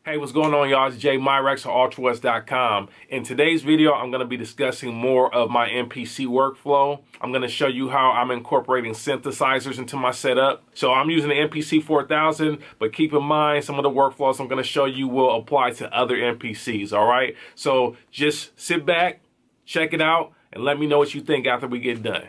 Hey, what's going on, y'all? It's Jay Myrex of ultrawest.com. In today's video, I'm going to be discussing more of my MPC workflow. I'm going to show you how I'm incorporating synthesizers into my setup. So I'm using the MPC 4000, but keep in mind some of the workflows I'm going to show you will apply to other MPCs, all right? So just sit back, check it out, and let me know what you think after we get done.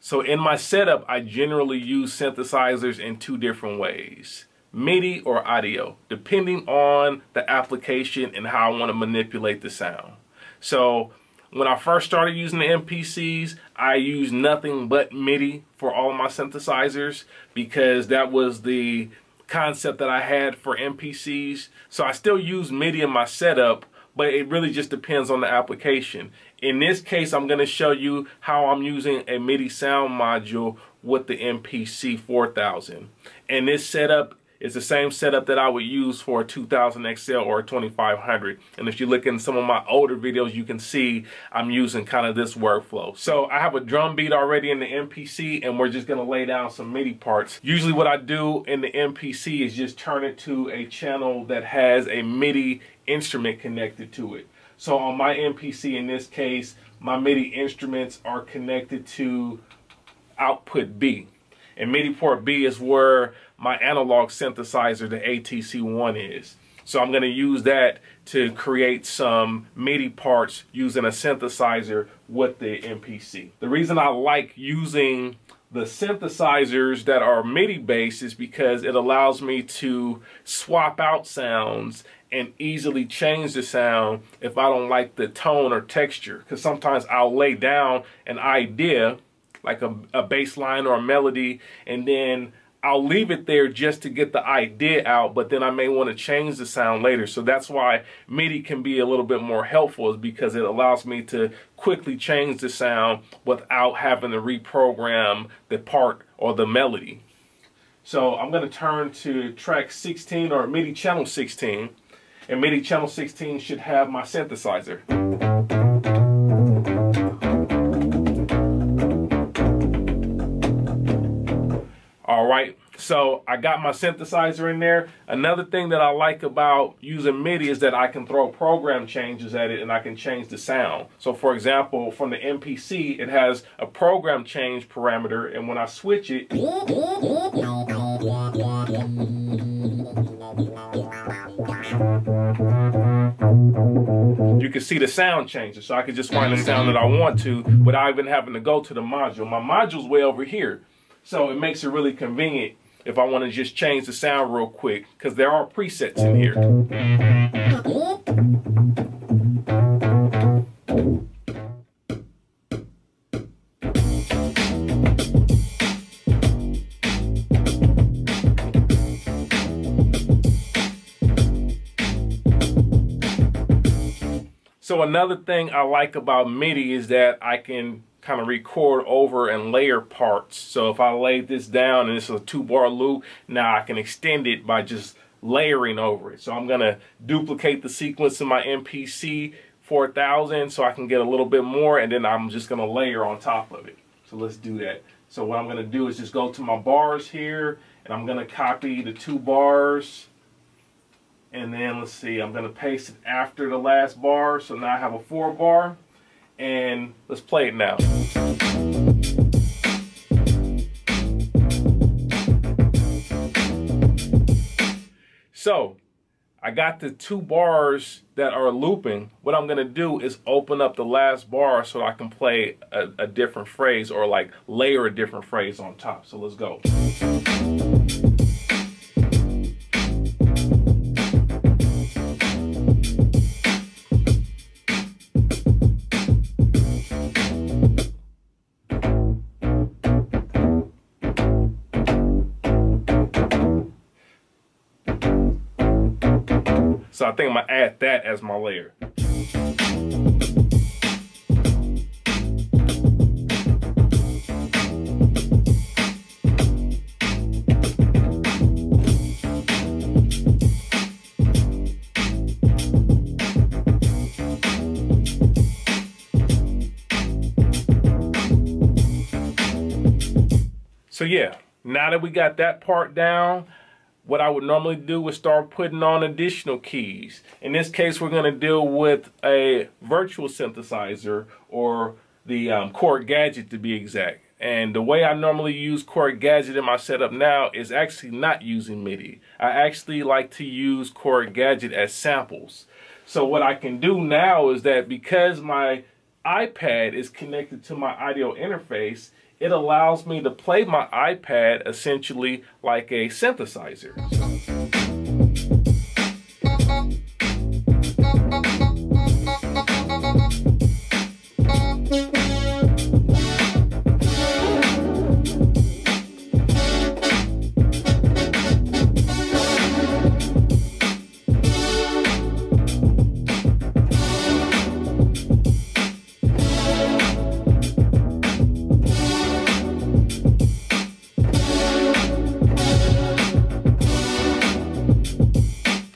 So in my setup, I generally use synthesizers in two different ways, MIDI or audio, depending on the application and how I want to manipulate the sound. So when I first started using the MPCs, I used nothing but MIDI for all of my synthesizers because that was the concept that I had for MPCs. So I still use MIDI in my setup, but it really just depends on the application. In this case, I'm going to show you how I'm using a MIDI sound module with the MPC 4000. And this setup is the same setup that I would use for a 2000 XL or a 2500. And if you look in some of my older videos, you can see I'm using kind of this workflow. So I have a drum beat already in the MPC, and we're just going to lay down some MIDI parts. Usually what I do in the MPC is just turn it to a channel that has a MIDI instrument connected to it. So on my MPC, in this case, my MIDI instruments are connected to output B. And MIDI port B is where my analog synthesizer, the ATC-1 is. So I'm going to use that to create some MIDI parts using a synthesizer with the MPC. The reason I like using the synthesizers that are MIDI based is because it allows me to swap out sounds and easily change the sound if I don't like the tone or texture. Because sometimes I'll lay down an idea, like a bass line or a melody, and then I'll leave it there just to get the idea out, but then I may want to change the sound later. So that's why MIDI can be a little bit more helpful, is because it allows me to quickly change the sound without having to reprogram the part or the melody. So I'm going to turn to track 16 or MIDI channel 16. And MIDI channel 16 should have my synthesizer. All right, so I got my synthesizer in there. Another thing that I like about using MIDI is that I can throw program changes at it and I can change the sound. So for example, from the MPC, it has a program change parameter, and when I switch it, you can see the sound changes. So I can just find the sound that I want to without even having to go to the module. My module's way over here. So it makes it really convenient if I want to just change the sound real quick, because there are presets in here. So another thing I like about MIDI is that I can kind of record over and layer parts. So if I lay this down and it's a 2-bar loop, now I can extend it by just layering over it. So I'm going to duplicate the sequence in my MPC 4000 so I can get a little bit more, and then I'm just going to layer on top of it. So let's do that. So what I'm going to do is just go to my bars here, and I'm going to copy the 2 bars. And then let's see, I'm going to paste it after the last bar. So now I have a 4-bar. And let's play it now. So I got the 2 bars that are looping. What I'm going to do is open up the last bar so I can play a different phrase, or like layer a different phrase on top. So let's go. So I think I'm going to add that as my layer. So yeah, now that we got that part down, what I would normally do is start putting on additional keys. In this case, we're going to deal with a virtual synthesizer, or the Korg Gadget to be exact. And the way I normally use Korg Gadget in my setup now is actually not using MIDI. I actually like to use Korg Gadget as samples. So what I can do now is that because my iPad is connected to my audio interface, it allows me to play my iPad essentially like a synthesizer.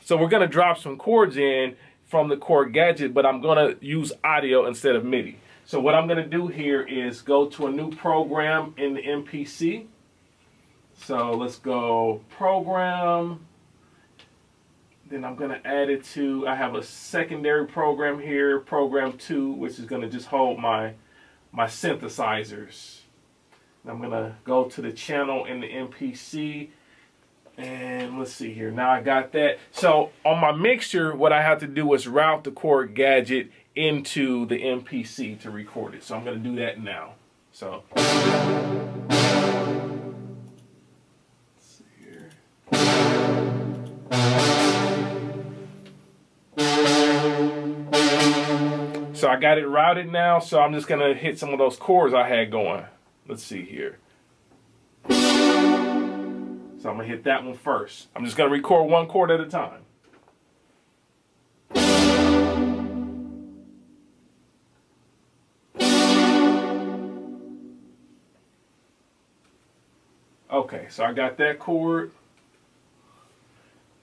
So we're going to drop some chords in from the Korg Gadget, but I'm going to use audio instead of MIDI. So what I'm going to do here is go to a new program in the MPC. So let's go Program. Then I'm going to add it to, I have a secondary program here, Program 2, which is going to just hold my synthesizers. And I'm going to go to the channel in the MPC. And let's see here. Now I got that. So on my mixer, what I have to do is route the Korg Gadget into the MPC to record it. So I'm going to do that now. So let's see here. So I got it routed now. So I'm just going to hit some of those chords I had going. Let's see here. So I'm going to hit that one first. I'm just going to record one chord at a time. Okay, so I got that chord.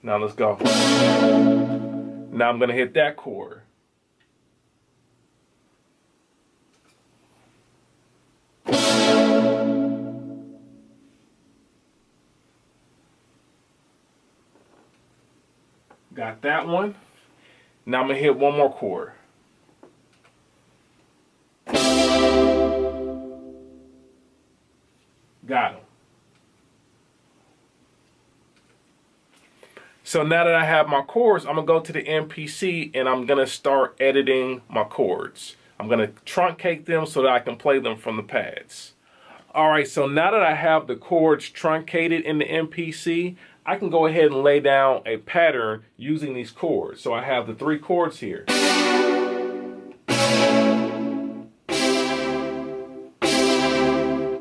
Now let's go. Now I'm going to hit that chord. Got that one. Now I'm going to hit one more chord. Got them. So now that I have my chords, I'm going to go to the MPC and I'm going to start editing my chords. I'm going to truncate them so that I can play them from the pads. Alright, so now that I have the chords truncated in the MPC, I can go ahead and lay down a pattern using these chords. So I have the 3 chords here.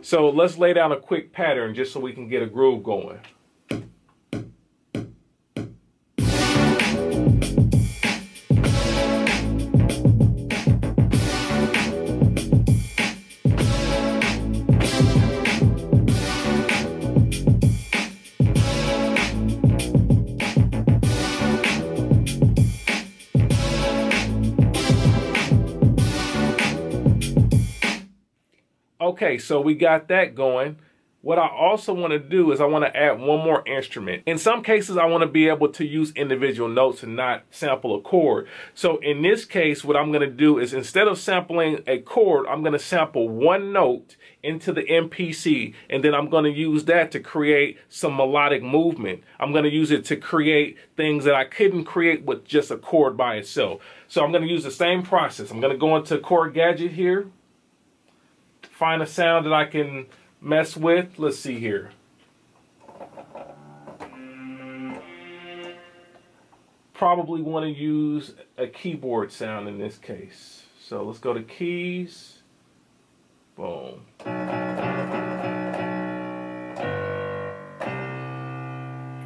So let's lay down a quick pattern just so we can get a groove going. Okay, so we got that going. What I also want to do is I want to add one more instrument. In some cases, I want to be able to use individual notes and not sample a chord. So in this case, what I'm going to do is instead of sampling a chord, I'm going to sample one note into the MPC, and then I'm going to use that to create some melodic movement. I'm going to use it to create things that I couldn't create with just a chord by itself. So I'm going to use the same process. I'm going to go into Korg Gadget here. Find a sound that I can mess with. Let's see here. Probably want to use a keyboard sound in this case. So let's go to keys. Boom.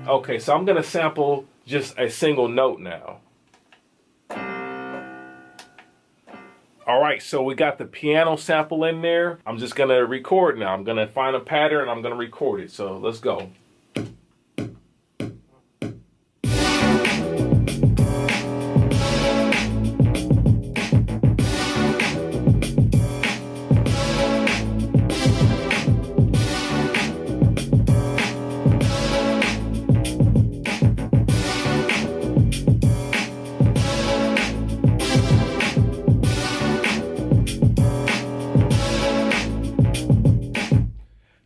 Okay, so I'm going to sample just a single note now. Alright, so we got the piano sample in there. I'm just going to record now. I'm going to find a pattern and I'm going to record it. So let's go.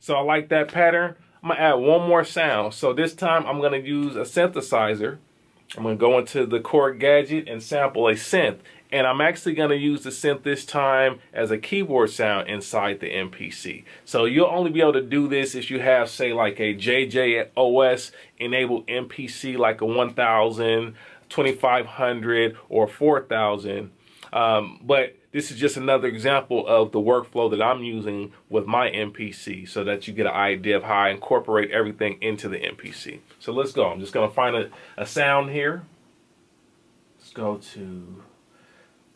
So I like that pattern. I'm gonna add one more sound. So this time I'm gonna use a synthesizer. I'm gonna go into the Korg Gadget and sample a synth. And I'm actually gonna use the synth this time as a keyboard sound inside the MPC. So you'll only be able to do this if you have, say, like a JJOS enabled MPC, like a 1000, 2500, or 4000. But this is just another example of the workflow that I'm using with my MPC so that you get an idea of how I incorporate everything into the MPC. So let's go. I'm just going to find a sound here. Let's go to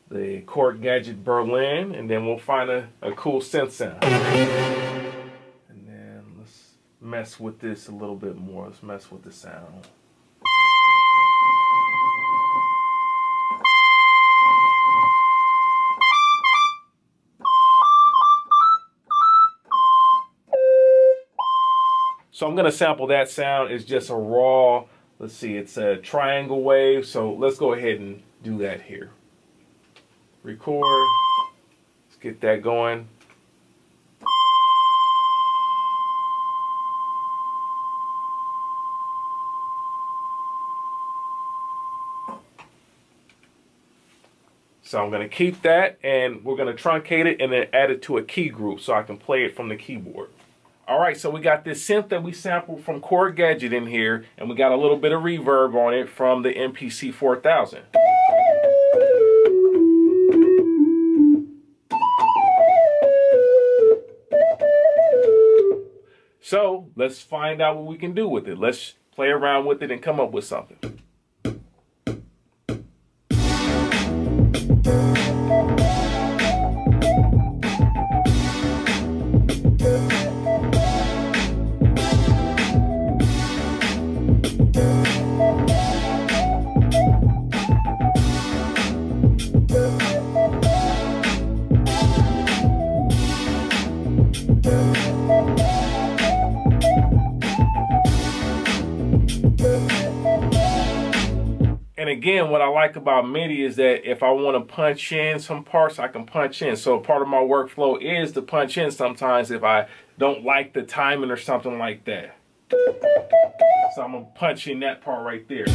the Korg Gadget Berlin, and then we'll find a cool synth sound. And then let's mess with this a little bit more. Let's mess with the sound. So I'm going to sample that sound. It's just a raw, let's see, it's a triangle wave. So let's go ahead and do that here. Record. Let's get that going. So I'm going to keep that, and we're going to truncate it and then add it to a key group so I can play it from the keyboard. All right, so we got this synth that we sampled from Korg Gadget in here, and we got a little bit of reverb on it from the MPC 4000. So let's find out what we can do with it. Let's play around with it and come up with something. And again, what I like about MIDI is that if I want to punch in some parts, I can punch in. So part of my workflow is to punch in sometimes if I don't like the timing or something like that. So I'm going to punch in that part right there.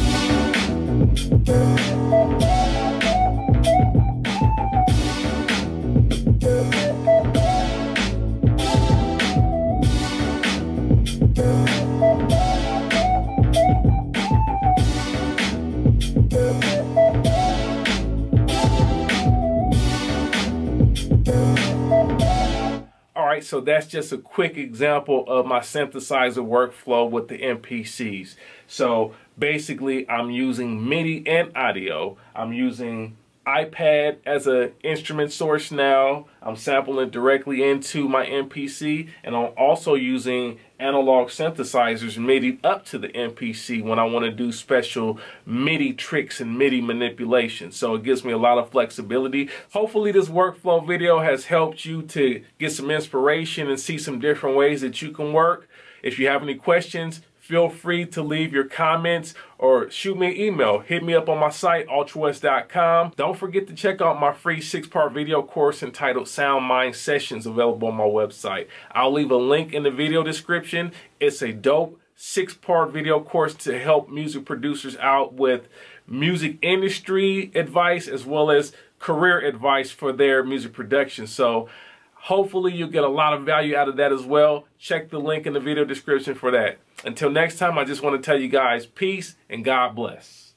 Alright, so that's just a quick example of my synthesizer workflow with the MPCs. So basically I'm using MIDI and audio. I'm using iPad as an instrument source now. I'm sampling directly into my MPC, and I'm also using analog synthesizers MIDI up to the MPC when I want to do special MIDI tricks and MIDI manipulation. So it gives me a lot of flexibility. Hopefully this workflow video has helped you to get some inspiration and see some different ways that you can work. If you have any questions, feel free to leave your comments or shoot me an email. Hit me up on my site, ultrawest.com. Don't forget to check out my free 6-part video course entitled Sound Mind Sessions, available on my website. I'll leave a link in the video description. It's a dope 6-part video course to help music producers out with music industry advice as well as career advice for their music production. So hopefully you'll get a lot of value out of that as well. Check the link in the video description for that. Until next time, I just want to tell you guys peace and God bless.